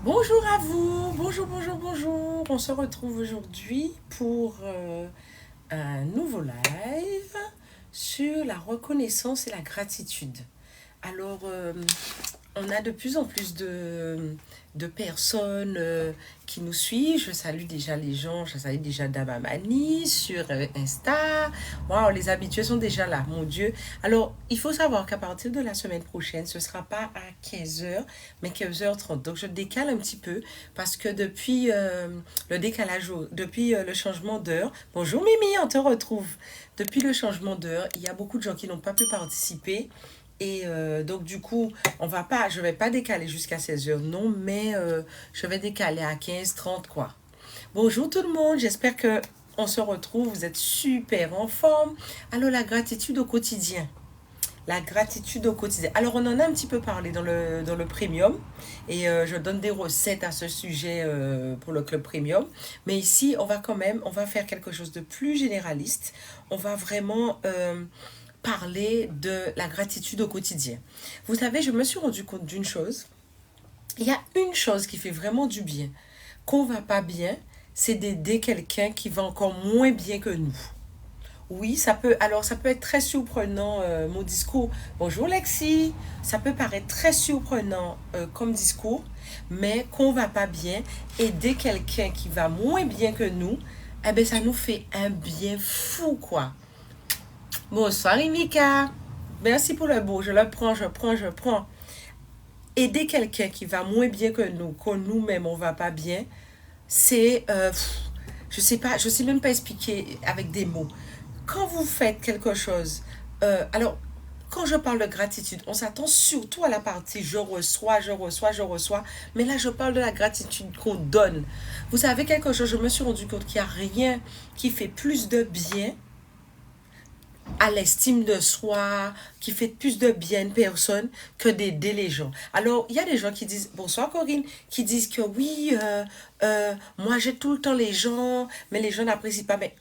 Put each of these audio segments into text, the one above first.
Bonjour à vous, bonjour, bonjour, bonjour. On se retrouve aujourd'hui pour un nouveau live sur la reconnaissance et la gratitude. Alors, on a de plus en plus de personnes qui nous suivent. Je salue déjà les gens. Je salue déjà Damamani sur Insta. Waouh, les habitués sont déjà là, mon Dieu. Alors, il faut savoir qu'à partir de la semaine prochaine, ce ne sera pas à 15h, mais 15h30. Donc, je décale un petit peu parce que depuis le décalage, depuis le changement d'heure. Bonjour Mimi, on te retrouve. Depuis le changement d'heure, il y a beaucoup de gens qui n'ont pas pu participer. Et donc, du coup, je vais pas décaler jusqu'à 16h, non, mais je vais décaler à 15h30 quoi. Bonjour tout le monde, j'espère que on se retrouve, vous êtes super en forme. Alors, la gratitude au quotidien. La gratitude au quotidien. Alors, on en a un petit peu parlé dans le premium et je donne des recettes à ce sujet pour le club premium. Mais ici, on va faire quelque chose de plus généraliste. On va vraiment parler de la gratitude au quotidien. Vous savez, je me suis rendu compte d'une chose. Il y a une chose qui fait vraiment du bien. Qu'on va pas bien, c'est d'aider quelqu'un qui va encore moins bien que nous. Oui, ça peut être très surprenant, mon discours. Bonjour Lexi. Ça peut paraître très surprenant comme discours, mais qu'on va pas bien, aider quelqu'un qui va moins bien que nous, eh ben ça nous fait un bien fou, quoi. Bonsoir Mika. Merci pour le beau. Je le prends, je prends, je prends. Aider quelqu'un qui va moins bien que nous, que nous-mêmes on va pas bien, c'est, je sais pas, je sais même pas expliquer avec des mots. Quand vous faites quelque chose, alors quand je parle de gratitude, on s'attend surtout à la partie je reçois, je reçois, je reçois. Mais là, je parle de la gratitude qu'on donne. Vous savez quelque chose, je me suis rendu compte qu'il n'y a rien qui fait plus de bien à l'estime de soi, qui fait plus de bien à une personne que d'aider les gens. Alors, il y a des gens qui disent, bonsoir Corinne, qui disent que oui, moi j'ai tout le temps les gens, mais les gens n'apprécient pas. Mais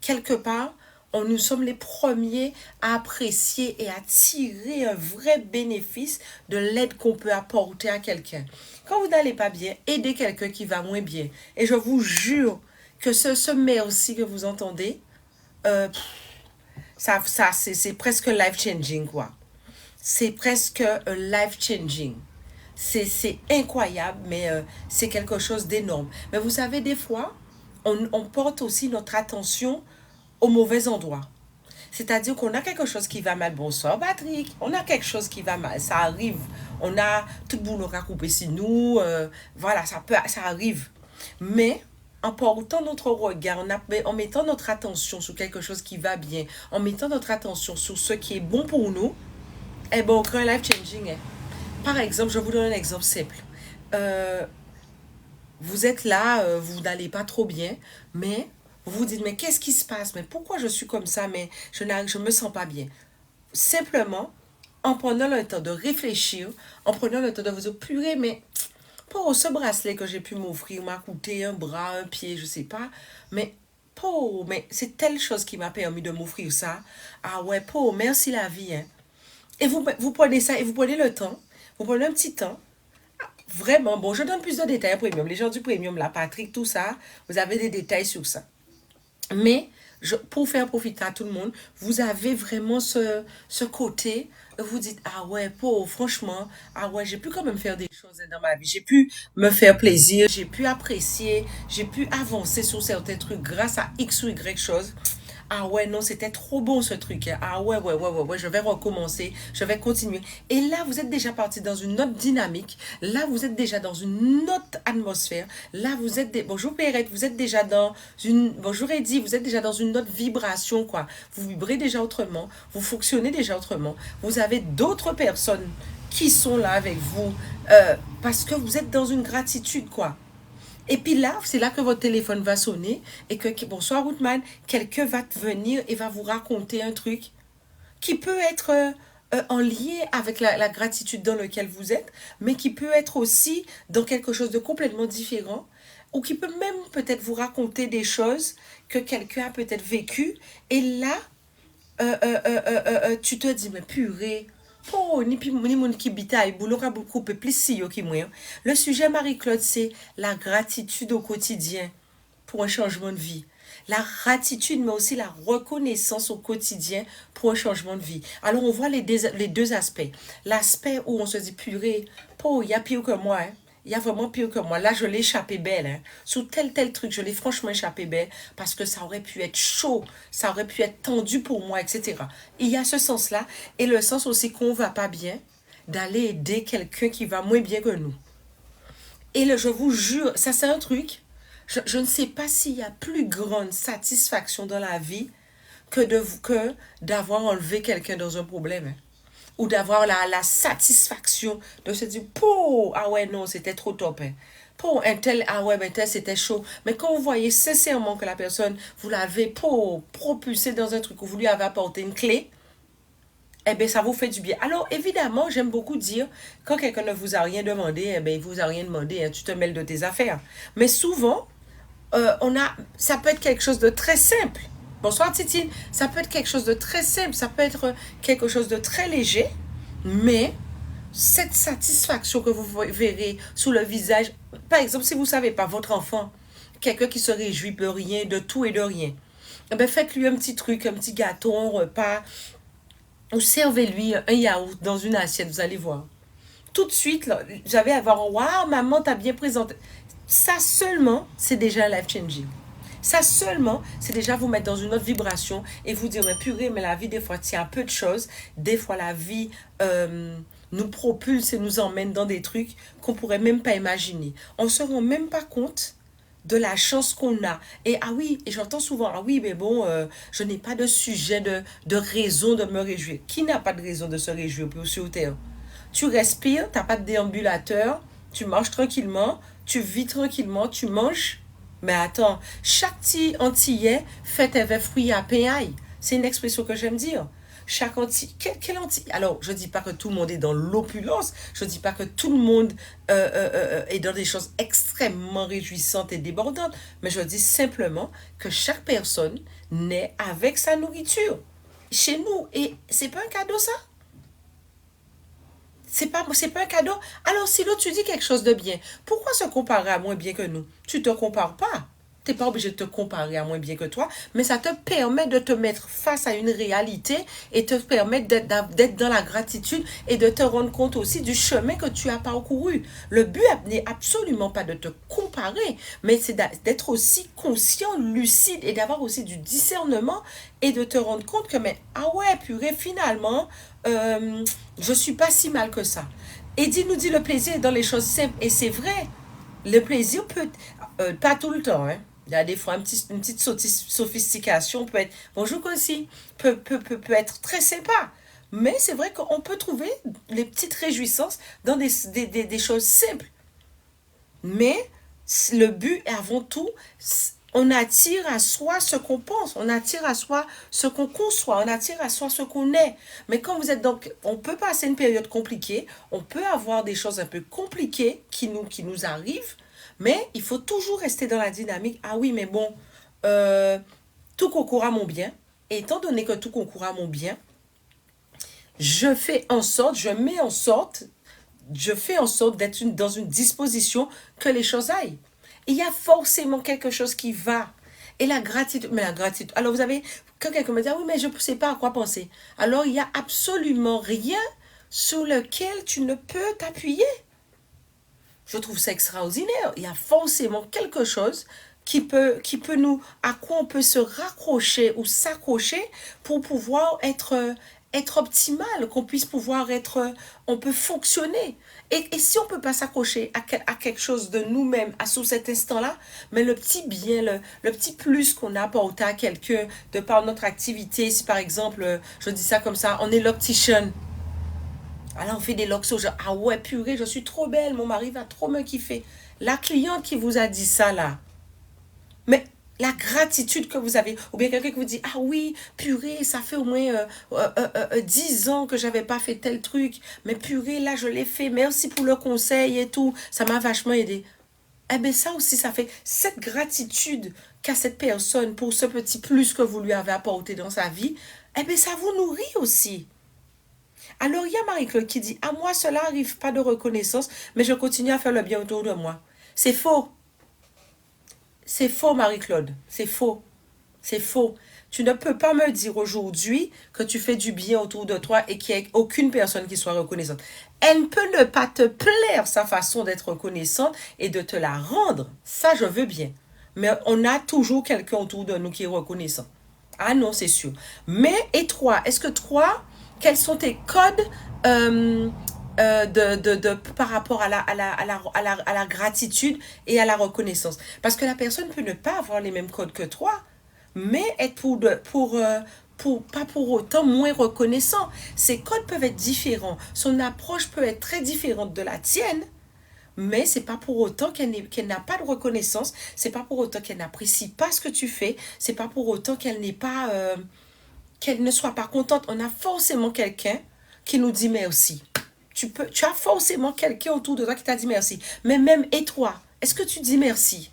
quelque part, nous sommes les premiers à apprécier et à tirer un vrai bénéfice de l'aide qu'on peut apporter à quelqu'un. Quand vous n'allez pas bien, aidez quelqu'un qui va moins bien. Et je vous jure que ce merci que vous entendez, euh, c'est presque life-changing, quoi. C'est presque life-changing. C'est incroyable, mais c'est quelque chose d'énorme. Mais vous savez, des fois, on porte aussi notre attention au mauvais endroit. C'est-à-dire qu'on a quelque chose qui va mal. Bonsoir, Patrick. On a quelque chose qui va mal. Ça arrive. On a tout le boulot à couper sur nous. Voilà, ça arrive. Mais en portant notre regard, en mettant notre attention sur quelque chose qui va bien, en mettant notre attention sur ce qui est bon pour nous, eh ben, on crée un life changing. Hein. Par exemple, je vous donne un exemple simple. Euh, vous êtes là, vous n'allez pas trop bien, mais vous vous dites, mais qu'est-ce qui se passe? Mais pourquoi je suis comme ça? Mais je me sens pas bien. Simplement, en prenant le temps de réfléchir, en prenant le temps de vous dire, purée, mais pour ce bracelet que j'ai pu m'offrir m'a coûté un bras, un pied, je sais pas, mais mais c'est telle chose qui m'a permis de m'offrir ça. Ah ouais, merci la vie, hein. Et vous prenez ça et vous prenez le temps, vous prenez un petit temps. Vraiment, bon, je donne plus de détails premium. Les gens du premium, la Patrick, tout ça, vous avez des détails sur ça. Mais pour faire profiter à tout le monde, vous avez vraiment ce côté, vous dites, ah ouais, pauvre, franchement, ah ouais, j'ai pu quand même faire des choses dans ma vie. J'ai pu me faire plaisir, j'ai pu apprécier, j'ai pu avancer sur certains trucs grâce à X ou Y choses. Ah ouais, non, c'était trop bon ce truc. Hein. Ah ouais, ouais, ouais, ouais, ouais, je vais recommencer, je vais continuer. Et là, vous êtes déjà parti dans une autre dynamique. Là, vous êtes déjà dans une autre atmosphère. Là, bonjour Perrette, vous êtes déjà dans bonjour Eddie, vous êtes déjà dans une autre vibration, quoi. Vous vibrez déjà autrement, vous fonctionnez déjà autrement. Vous avez d'autres personnes qui sont là avec vous parce que vous êtes dans une gratitude, quoi. Et puis là, c'est là que votre téléphone va sonner et que, bonsoir Woodman, quelqu'un va venir et va vous raconter un truc qui peut être en lien avec la gratitude dans laquelle vous êtes, mais qui peut être aussi dans quelque chose de complètement différent, ou qui peut même peut-être vous raconter des choses que quelqu'un a peut-être vécues. Et là, tu te dis, mais purée, pour ni moun qui bitaille, boulot ka beaucoup plus si yo qui moi. Le sujet Marie-Claude, c'est la gratitude au quotidien pour un changement de vie. La gratitude, mais aussi la reconnaissance au quotidien pour un changement de vie. Alors, on voit les deux aspects. L'aspect où on se dit, purée, il y a pire que moi, hein. Il y a vraiment pire que moi. Là, je l'ai échappé belle. Hein. Sous tel truc, je l'ai franchement échappé belle parce que ça aurait pu être chaud, ça aurait pu être tendu pour moi, etc. Il y a ce sens-là et le sens aussi qu'on va pas bien, d'aller aider quelqu'un qui va moins bien que nous. Et je vous jure, ça c'est un truc, je ne sais pas s'il y a plus grande satisfaction dans la vie que d'avoir enlevé quelqu'un dans un problème. Hein. Ou d'avoir la satisfaction de se dire, ah ouais, non, c'était trop top. Hein. Un tel, ah ouais, ben tel, c'était chaud. Mais quand vous voyez sincèrement que la personne, vous l'avez propulsé dans un truc où vous lui avez apporté une clé, eh bien, ça vous fait du bien. Alors, évidemment, j'aime beaucoup dire, quand quelqu'un ne vous a rien demandé, eh bien, il vous a rien demandé, hein, tu te mêles de tes affaires. Mais souvent, ça peut être quelque chose de très simple. Bonsoir Titine, ça peut être quelque chose de très simple, ça peut être quelque chose de très léger, mais cette satisfaction que vous verrez sous le visage, par exemple, si vous ne savez pas, votre enfant, quelqu'un qui se réjouit de rien, de tout et de rien, eh bien, faites-lui un petit truc, un petit gâteau, un repas, ou servez-lui un yaourt dans une assiette, vous allez voir. Tout de suite, là, j'avais à voir, waouh, maman, t'as bien présenté. Ça seulement, c'est déjà life-changing. Ça seulement, c'est déjà vous mettre dans une autre vibration et vous dire, mais purée, mais la vie, des fois, tient à peu de choses. Des fois, la vie nous propulse et nous emmène dans des trucs qu'on pourrait même pas imaginer. On se rend même pas compte de la chance qu'on a. Et ah oui, et j'entends souvent, ah oui, mais bon, je n'ai pas de sujet, de raison de me réjouir. Qui n'a pas de raison de se réjouir sur Terre? Tu respires, tu n'as pas de déambulateur, tu marches tranquillement, tu vis tranquillement, tu manges. Mais attends, chaque petit antillais fait un fruit à pain. C'est une expression que j'aime dire. Chaque antillais, quel antillais? Alors, je ne dis pas que tout le monde est dans l'opulence, je ne dis pas que tout le monde est dans des choses extrêmement réjouissantes et débordantes, mais je dis simplement que chaque personne naît avec sa nourriture chez nous. Et c'est pas un cadeau, ça? C'est pas un cadeau. Alors, si l'autre, tu dis quelque chose de bien, pourquoi se comparer à moins bien que nous? Tu te compares pas. Tu n'es pas obligé de te comparer à moins bien que toi, mais ça te permet de te mettre face à une réalité et te permettre d'être dans la gratitude et de te rendre compte aussi du chemin que tu as parcouru. Le but n'est absolument pas de te comparer, mais c'est d'être aussi conscient, lucide et d'avoir aussi du discernement et de te rendre compte que, mais ah ouais, purée, finalement, je suis pas si mal que ça. Eddie nous dit le plaisir est dans les choses simples et c'est vrai. Le plaisir peut, pas tout le temps, hein. Il y a des fois une petite sophistication peut être, bonjour aussi, peut être très sympa. Mais c'est vrai qu'on peut trouver les petites réjouissances dans des choses simples. Mais le but, avant tout, on attire à soi ce qu'on pense, on attire à soi ce qu'on conçoit, on attire à soi ce qu'on est. Mais quand vous êtes donc, on peut passer une période compliquée, on peut avoir des choses un peu compliquées qui nous arrivent, mais il faut toujours rester dans la dynamique. Ah oui, mais bon, tout concourt à mon bien. Et étant donné que tout concourt à mon bien, je fais en sorte d'être dans une disposition que les choses aillent. Il y a forcément quelque chose qui va. Et la gratitude, alors vous avez, quand quelqu'un me dit, ah oui, mais je ne sais pas à quoi penser. Alors il n'y a absolument rien sur lequel tu ne peux t'appuyer. Je trouve ça extraordinaire. Il y a forcément quelque chose à quoi on peut se raccrocher ou s'accrocher pour pouvoir être optimal, qu'on puisse pouvoir on peut fonctionner. Et si on ne peut pas s'accrocher à quelque chose de nous-mêmes, sous cet instant-là, mais le petit bien, le petit plus qu'on a apporté à quelqu'un de par notre activité, si par exemple, je dis ça comme ça, on est l'optician. Alors on fait des locks genre, ah ouais, purée, je suis trop belle, mon mari va trop me kiffer. La cliente qui vous a dit ça là, mais la gratitude que vous avez, ou bien quelqu'un qui vous dit, ah oui, purée, ça fait au moins 10 ans que j'avais pas fait tel truc, mais purée, là je l'ai fait, merci pour le conseil et tout, ça m'a vachement aidé. Eh bien ça aussi, ça fait cette gratitude qu'a cette personne pour ce petit plus que vous lui avez apporté dans sa vie, eh bien ça vous nourrit aussi. Alors, il y a Marie-Claude qui dit, à moi, cela n'arrive pas de reconnaissance, mais je continue à faire le bien autour de moi. C'est faux. C'est faux, Marie-Claude. C'est faux. C'est faux. Tu ne peux pas me dire aujourd'hui que tu fais du bien autour de toi et qu'il n'y ait aucune personne qui soit reconnaissante. Elle ne peut ne pas te plaire sa façon d'être reconnaissante et de te la rendre. Ça, je veux bien. Mais on a toujours quelqu'un autour de nous qui est reconnaissant. Ah non, c'est sûr. Mais, et toi, est-ce que toi, quels sont tes codes par rapport à la gratitude et à la reconnaissance? Parce que la personne peut ne pas avoir les mêmes codes que toi, mais être pas pour autant moins reconnaissant. Ses codes peuvent être différents. Son approche peut être très différente de la tienne, mais c'est pas pour autant qu'elle n'a pas de reconnaissance, c'est pas pour autant qu'elle n'apprécie pas ce que tu fais, c'est pas pour autant qu'elle ne soit pas contente. On a forcément quelqu'un qui nous dit merci. Tu as forcément quelqu'un autour de toi qui t'a dit merci. Mais même, et toi, est-ce que tu dis merci?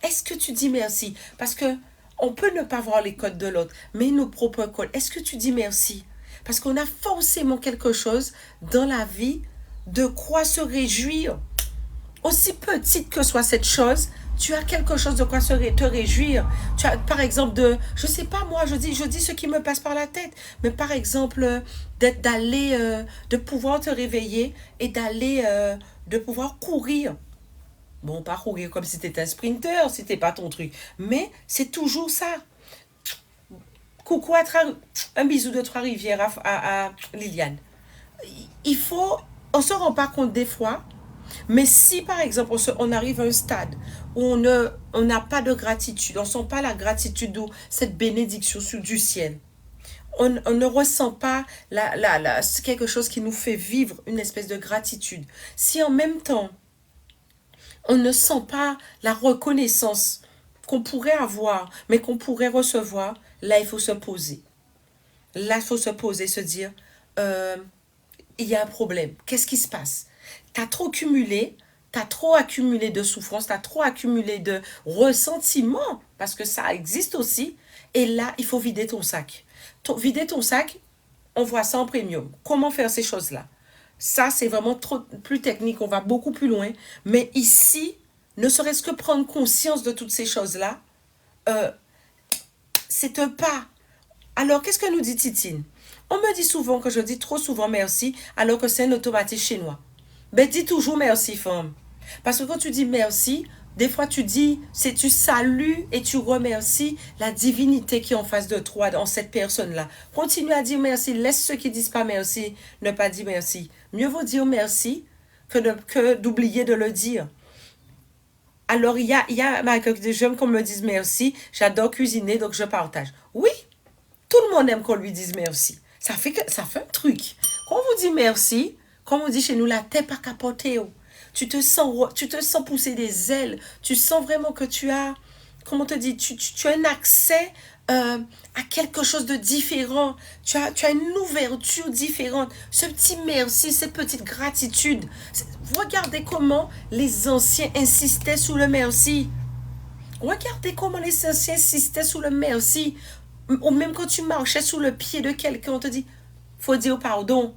Est-ce que tu dis merci? Parce que on peut ne pas voir les codes de l'autre, mais nos propres codes. Est-ce que tu dis merci? Parce qu'on a forcément quelque chose dans la vie de quoi se réjouir. Aussi petite que soit cette chose, tu as quelque chose de quoi te réjouir. Tu as, par exemple, je sais pas moi, je dis ce qui me passe par la tête, mais par exemple, de pouvoir te réveiller et de pouvoir courir. Bon, pas courir comme si t'étais un sprinter, si c'était pas ton truc, mais c'est toujours ça. Coucou un bisou de Trois-Rivières à Liliane. Il faut, on se rend pas compte des fois, mais si par exemple on arrive à un stade où on n'a pas de gratitude, on ne sent pas la gratitude ou cette bénédiction du ciel, on ne ressent pas quelque chose qui nous fait vivre une espèce de gratitude. Si en même temps, on ne sent pas la reconnaissance qu'on pourrait avoir, mais qu'on pourrait recevoir, là, il faut se poser. Là, il faut se poser, se dire, il y a un problème. Qu'est-ce qui se passe? T'as trop accumulé de souffrance, t'as trop accumulé de ressentiment, parce que ça existe aussi. Et là, il faut vider ton sac. Vider ton sac, on voit ça en premium. Comment faire ces choses-là? Ça, c'est vraiment plus technique, on va beaucoup plus loin. Mais ici, ne serait-ce que prendre conscience de toutes ces choses-là, c'est un pas. Alors, qu'est-ce que nous dit Titine? On me dit souvent que je dis trop souvent merci, alors que c'est un automatisme chinois. Ben, dis toujours merci, femme. Parce que quand tu dis merci, des fois tu tu salues et tu remercies la divinité qui est en face de toi, dans cette personne-là. Continue à dire merci. Laisse ceux qui disent pas merci ne pas dire merci. Mieux vaut dire merci que d'oublier de le dire. Alors, il y a j'aime qu'on me dise merci. J'adore cuisiner, donc je partage. Oui, tout le monde aime qu'on lui dise merci. Ça fait un truc. Quand on vous dit merci, comme on dit chez nous, la tête pas capotée. Tu te sens pousser des ailes. Tu sens vraiment que tu as, comment on te dit, tu as un accès à quelque chose de différent. Tu as une ouverture différente. Ce petit merci, cette petite gratitude. Regardez comment les anciens insistaient sur le merci. Regardez comment les anciens insistaient sur le merci. Ou même quand tu marchais sous le pied de quelqu'un, on te dit, faut dire pardon.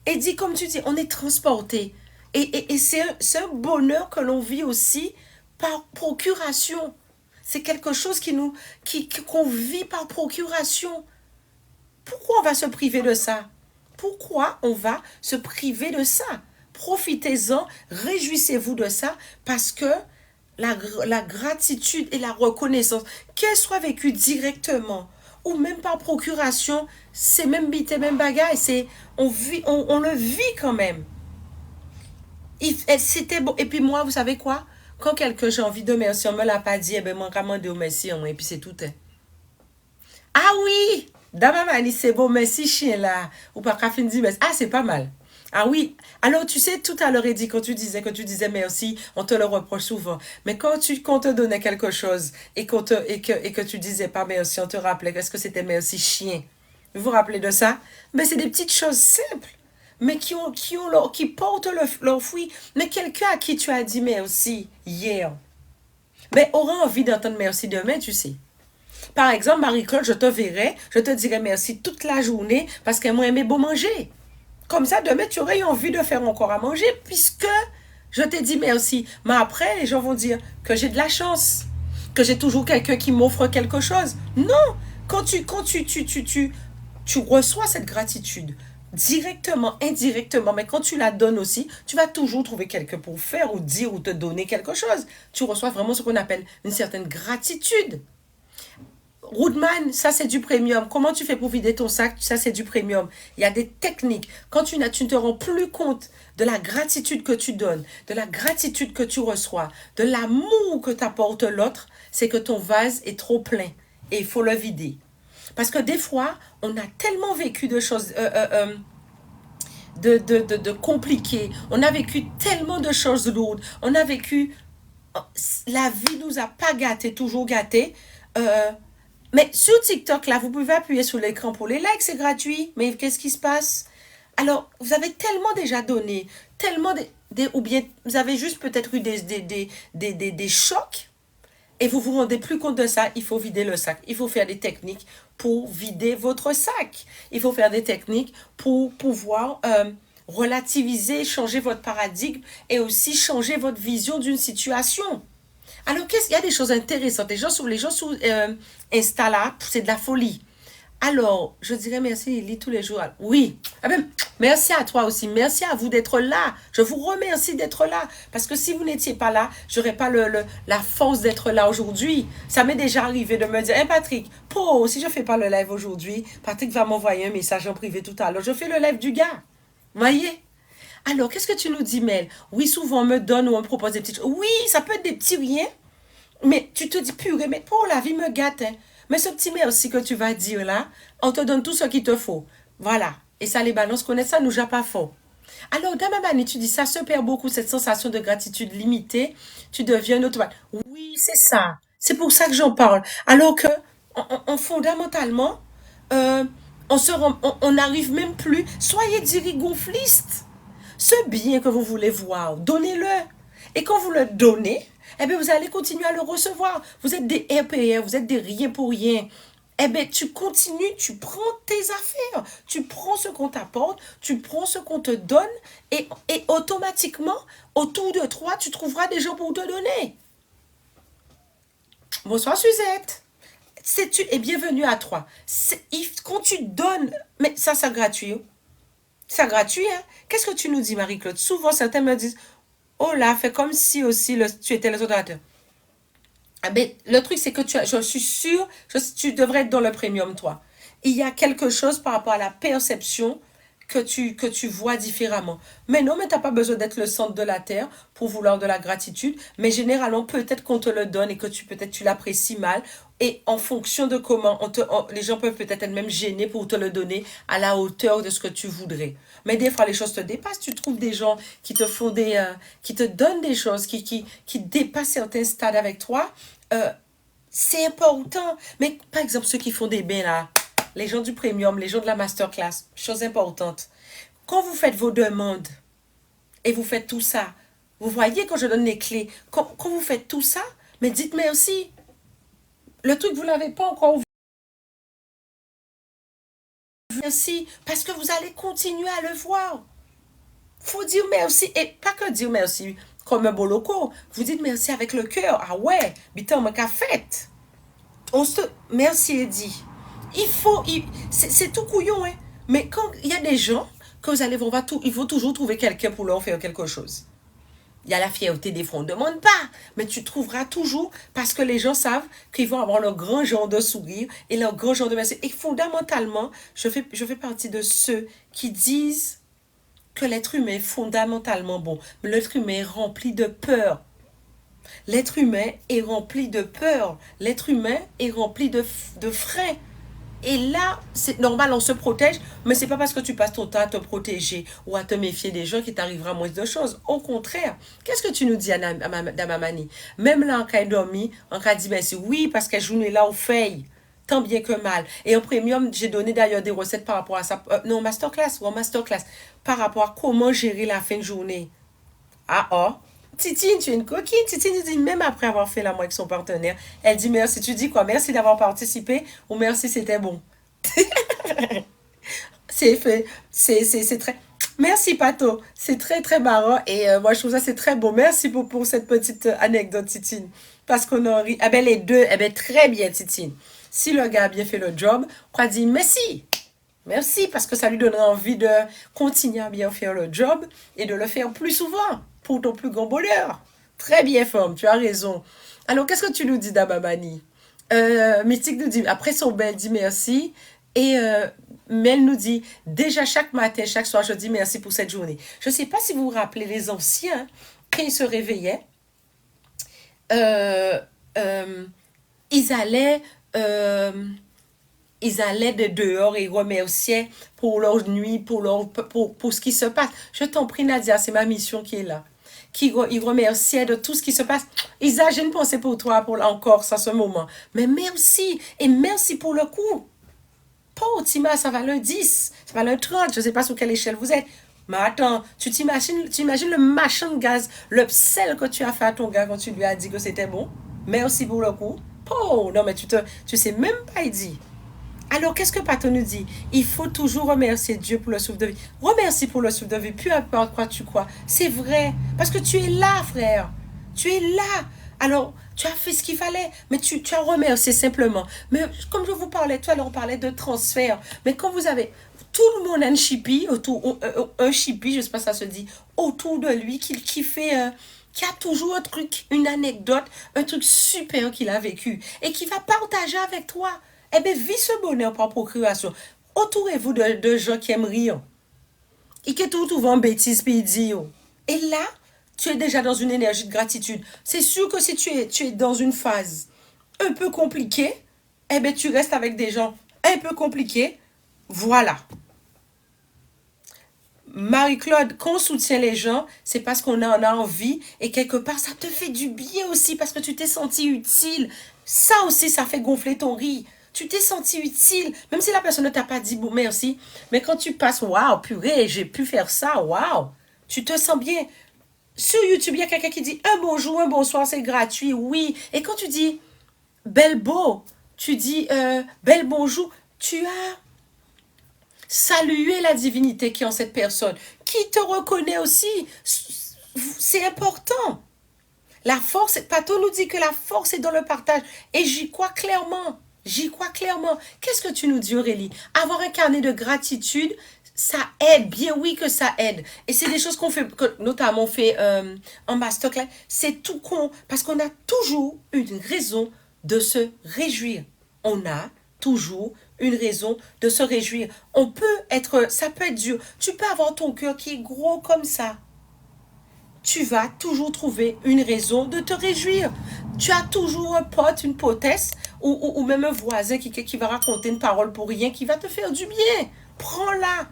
Et dit comme tu dis, on est transporté. Et c'est un bonheur que l'on vit aussi par procuration. C'est quelque chose qu'on vit par procuration. Pourquoi on va se priver de ça? Pourquoi on va se priver de ça? Profitez-en, réjouissez-vous de ça, parce que la gratitude et la reconnaissance, qu'elle soit vécue directement ou même par procuration, c'est même bité, même bagaille, on le vit quand même. C'était bon. Et puis moi, vous savez quoi? Quand quelqu'un j'ai envie de merci, on me l'a pas dit, eh ben moi, comment dire merci, et puis c'est tout. Hein. Ah oui! Dans ma manie, c'est bon, merci chien là. Ou pas qu'à fin dire merci. Ah, c'est pas mal. Ah oui. Alors, tu sais, tout à l'heure, Eddie, quand tu disais merci, on te le reproche souvent. Mais quand on te donnait quelque chose et que tu disais pas merci, on te rappelait qu'est-ce que c'était merci chien. Vous vous rappelez de ça? Mais c'est des petites choses simples, mais qui portent leur fruit. Mais quelqu'un à qui tu as dit merci hier, mais aura envie d'entendre merci demain, tu sais. Par exemple, Marie-Claude, je te verrai, je te dirai merci toute la journée parce qu'elle m'a aimé beau manger. Comme ça, demain, tu aurais eu envie de faire encore à manger puisque je t'ai dit merci. Mais après, les gens vont dire que j'ai de la chance, que j'ai toujours quelqu'un qui m'offre quelque chose. Non, tu reçois cette gratitude directement, indirectement, mais quand tu la donnes aussi, tu vas toujours trouver quelqu'un pour faire ou dire ou te donner quelque chose. Tu reçois vraiment ce qu'on appelle une certaine gratitude. Woodman, ça c'est du premium. Comment tu fais pour vider ton sac? Ça c'est du premium. Il y a des techniques. Quand tu ne te rends plus compte de la gratitude que tu donnes, de la gratitude que tu reçois, de l'amour que t'apporte l'autre, c'est que ton vase est trop plein et il faut le vider. Parce que des fois, on a tellement vécu de choses de compliquées, on a vécu tellement de choses lourdes, on a vécu, la vie nous a pas gâtés, toujours gâtés. Euh, mais sur TikTok, là, vous pouvez appuyer sur l'écran pour les likes, c'est gratuit. Mais qu'est-ce qui se passe? Alors, vous avez tellement déjà donné, tellement ou bien vous avez juste peut-être eu des chocs et vous vous rendez plus compte de ça. Il faut vider le sac. Il faut faire des techniques pour vider votre sac. Il faut faire des techniques pour pouvoir relativiser, changer votre paradigme et aussi changer votre vision d'une situation. Alors, qu'est-ce qu'il y a des choses intéressantes. Les gens sur Insta là, c'est de la folie. Alors, je dirais merci Lily tous les jours. Oui. Ah ben, merci à toi aussi. Merci à vous d'être là. Je vous remercie d'être là. Parce que si vous n'étiez pas là, j'aurais pas la force d'être là aujourd'hui. Ça m'est déjà arrivé de me dire, hey Patrick, si je fais pas le live aujourd'hui, Patrick va m'envoyer un message en privé tout à l'heure. Je fais le live du gars. Voyez? Alors, qu'est-ce que tu nous dis, Mel? Oui, souvent on me donne ou on me propose des petites choses. Oui, ça peut être des petits riens. Mais tu te dis, purée, mais pour la vie me gâte. Hein. Mais ce petit merci que tu vas dire là, on te donne tout ce qu'il te faut. Voilà. Et ça, les balances connaissent ça, nous ja pas fort. Alors, dans ma manière, tu dis, ça se perd beaucoup, cette sensation de gratitude limitée. Tu deviens un automate. Oui, c'est ça. C'est pour ça que j'en parle. Alors que, fondamentalement, euh, on n'arrive même plus. Soyez dirigonfliste. Ce bien que vous voulez voir, donnez-le. Et quand vous le donnez, eh bien, vous allez continuer à le recevoir. Vous êtes des RPR, vous êtes des rien pour rien. Eh bien, tu continues, tu prends tes affaires, tu prends ce qu'on t'apporte, tu prends ce qu'on te donne, et automatiquement, autour de toi, tu trouveras des gens pour te donner. Bonsoir Suzette. Et bienvenue à toi. Quand tu donnes, mais ça, c'est gratuit. C'est gratuit, hein? Qu'est-ce que tu nous dis, Marie-Claude? Souvent, certains me disent, oh là, fais comme si aussi tu étais le donateur. Ah ben, le truc, c'est que je suis sûre, tu devrais être dans le premium, toi. Il y a quelque chose par rapport à la perception que tu vois différemment. Mais non, mais tu n'as pas besoin d'être le centre de la terre pour vouloir de la gratitude. Mais généralement, peut-être qu'on te le donne et que peut-être tu l'apprécies mal. Et en fonction de comment, les gens peuvent peut-être être même gênés pour te le donner à la hauteur de ce que tu voudrais. Mais des fois, les choses te dépassent. Tu trouves des gens qui te font qui te donnent des choses, qui dépassent certains stades avec toi. Euh, c'est important. Mais par exemple, ceux qui font des bains là, les gens du premium, les gens de la masterclass, chose importante. Quand vous faites vos demandes et vous faites tout ça, vous voyez quand je donne les clés, quand vous faites tout ça, mais dites merci. Le truc, vous ne l'avez pas encore vu. Merci, parce que vous allez continuer à le voir. Faut dire merci, et pas que dire merci comme un boloco. Vous dites merci avec le cœur. Ah ouais, putain, on m'a fait. Merci, Eddie. C'est tout couillon, hein. Mais quand il y a des gens que vous allez voir, il faut toujours trouver quelqu'un pour leur faire quelque chose. Il y a la fierté des fois, on ne demande pas, mais tu trouveras toujours parce que les gens savent qu'ils vont avoir leur grand genre de sourire et leur grand genre de merci. Et fondamentalement, je fais partie de ceux qui disent que l'être humain est fondamentalement bon. Mais l'être humain est rempli de peur. L'être humain est rempli de peur. L'être humain est rempli de freins. Et là, c'est normal, on se protège, mais c'est pas parce que tu passes ton temps à te protéger ou à te méfier des gens qu'il t'arrivera moins de choses. Au contraire, qu'est-ce que tu nous dis à Mamani? Même là, en cas dormi, en cas dit merci, oui, parce qu'elle joue là au fait, tant bien que mal. Et en premium, j'ai donné d'ailleurs des recettes par rapport à ça. Non, masterclass, ou en masterclass, par rapport à comment gérer la fin de journée. Ah oh. Titine, tu es une coquine. Titine dit, même après avoir fait l'amour avec son partenaire, elle dit merci. Tu dis quoi? Merci d'avoir participé ou merci, c'était bon. C'est fait. C'est très. Merci, Pato. C'est très, très marrant. Et moi, je trouve ça, c'est très beau. Merci pour cette petite anecdote, Titine. Parce qu'on en rit. Eh ben, les deux, eh ben, très bien, Titine. Si le gars a bien fait le job, on va dire merci. Merci, parce que ça lui donnera envie de continuer à bien faire le job et de le faire plus souvent pour ton plus grand bonheur. Très bien, femme, tu as raison. Alors, qu'est-ce que tu nous dis d'Ababani? Mystique nous dit, après son bel dit merci. Et Mel nous dit, déjà chaque matin, chaque soir, je dis merci pour cette journée. Je ne sais pas si vous vous rappelez, les anciens, quand ils se réveillaient, euh, euh, ils allaient euh, ils allaient de dehors et remerciaient pour leur nuit, pour ce qui se passe. Je t'en prie, Nadia, c'est ma mission qui est là. Ils remerciaient de tout ce qui se passe. Isa, j'ai une pensée pour toi pour encore à ce moment. Mais merci. Et merci pour le coup. Pas Tima, ça va le 10, ça va le 30, je ne sais pas sur quelle échelle vous êtes. Mais attends, tu imagines le machin de gaz, le sel que tu as fait à ton gars quand tu lui as dit que c'était bon. Merci pour le coup. Oh, non, mais tu sais même pas, il dit. Alors, qu'est-ce que Pato nous dit? Il faut toujours remercier Dieu pour le souffle de vie. Remercie pour le souffle de vie, peu importe quoi tu crois. C'est vrai. Parce que tu es là, frère. Tu es là. Alors, tu as fait ce qu'il fallait, mais tu as remercié simplement. Mais comme je vous parlais, toi, on parlait de transfert. Mais quand vous avez. Tout le monde a un chippy, un chippy, je ne sais pas si ça se dit, autour de lui, qui fait. Qui a toujours un truc, une anecdote, un truc super qu'il a vécu et qui va partager avec toi. Eh bien, vis ce bonheur par procuration. Entourez-vous de gens qui aiment rire. Et qui tout souvent bêtises puis dire. Et là, tu es déjà dans une énergie de gratitude. C'est sûr que si tu es dans une phase un peu compliquée, eh bien, tu restes avec des gens un peu compliqués. Voilà. Marie-Claude, quand on soutient les gens, c'est parce qu'on en a envie et quelque part, ça te fait du bien aussi parce que tu t'es senti utile. Ça aussi, ça fait gonfler ton riz. Tu t'es senti utile, même si la personne ne t'a pas dit bon merci, mais quand tu passes, waouh, purée, j'ai pu faire ça, waouh, tu te sens bien. Sur YouTube, il y a quelqu'un qui dit un bonjour, un bonsoir, c'est gratuit, oui. Et quand tu dis belle beau, tu dis belle bonjour, tu as salué la divinité qui est en cette personne, qui te reconnaît aussi. C'est important. La force, Pato nous dit que la force est dans le partage. Et j'y crois clairement. J'y crois clairement. Qu'est-ce que tu nous dis, Aurélie? Avoir un carnet de gratitude, ça aide. Bien oui que ça aide. Et c'est des choses qu'on fait, que notamment on fait en masterclass. C'est tout con. Parce qu'on a toujours une raison de se réjouir. On a toujours une raison de se réjouir. On peut être, ça peut être dur. Tu peux avoir ton cœur qui est gros comme ça, tu vas toujours trouver une raison de te réjouir. Tu as toujours un pote, une potesse, ou même un voisin qui va raconter une parole pour rien, qui va te faire du bien. Prends-la.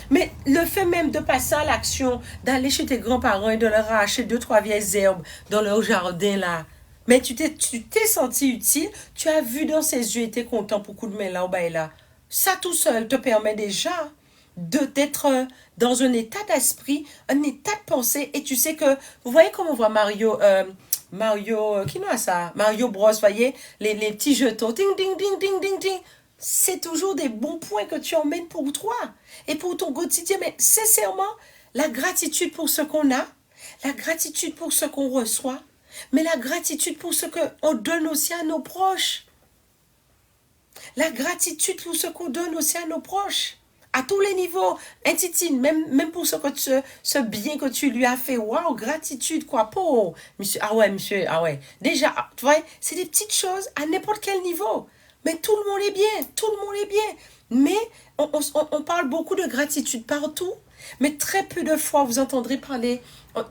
Mais le fait même de passer à l'action, d'aller chez tes grands-parents et de leur arracher deux, trois vieilles herbes dans leur jardin là, mais tu t'es senti utile, tu as vu dans ses yeux, et tu es content pour coup de main là au bas et là. Ça tout seul te permet déjà d'être dans un état d'esprit, un état de pensée. Et tu sais que, vous voyez comment on voit qui n'a ça? Mario Bros, voyez, les petits jetons, ding, ding, ding, ding, ding, ding. C'est toujours des bons points que tu emmènes pour toi et pour ton quotidien. Mais sincèrement, la gratitude pour ce qu'on a, la gratitude pour ce qu'on reçoit, mais la gratitude pour ce qu'on donne aussi à nos proches. La gratitude pour ce qu'on donne aussi à nos proches. À tous les niveaux. Intitine, même pour ce bien que tu lui as fait. Waouh, gratitude, quoi. Pour, monsieur, ah ouais, monsieur, ah ouais. Déjà, tu vois, c'est des petites choses à n'importe quel niveau. Mais tout le monde est bien. Tout le monde est bien. Mais on parle beaucoup de gratitude partout. Mais très peu de fois, vous entendrez parler.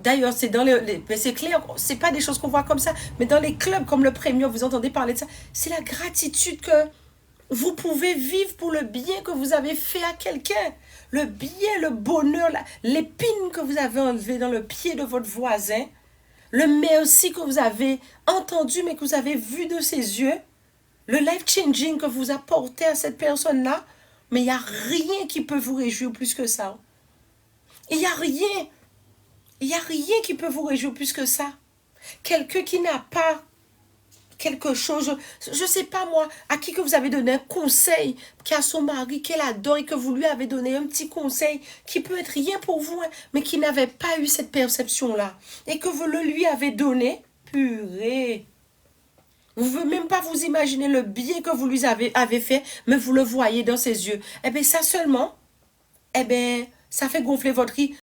D'ailleurs, c'est dans mais c'est clair, c'est pas des choses qu'on voit comme ça. Mais dans les clubs comme le Premium, vous entendez parler de ça. C'est la gratitude que vous pouvez vivre pour le bien que vous avez fait à quelqu'un. Le bien, le bonheur, l'épine que vous avez enlevée dans le pied de votre voisin. Le merci que vous avez entendu mais que vous avez vu de ses yeux. Le life changing que vous apportez à cette personne-là. Mais il n'y a rien qui peut vous réjouir plus que ça. Il n'y a rien. Il n'y a rien qui peut vous réjouir plus que ça. Quelqu'un qui n'a pas quelque chose, je ne sais pas moi, à qui que vous avez donné un conseil, qui a son mari, qu'elle adore et que vous lui avez donné un petit conseil qui peut être rien pour vous, hein, mais qui n'avait pas eu cette perception-là et que vous le lui avez donné, purée. Vous ne pouvez même pas vous imaginer le bien que vous lui avez fait, mais vous le voyez dans ses yeux. Eh bien, ça seulement, eh bien, ça fait gonfler votre riz.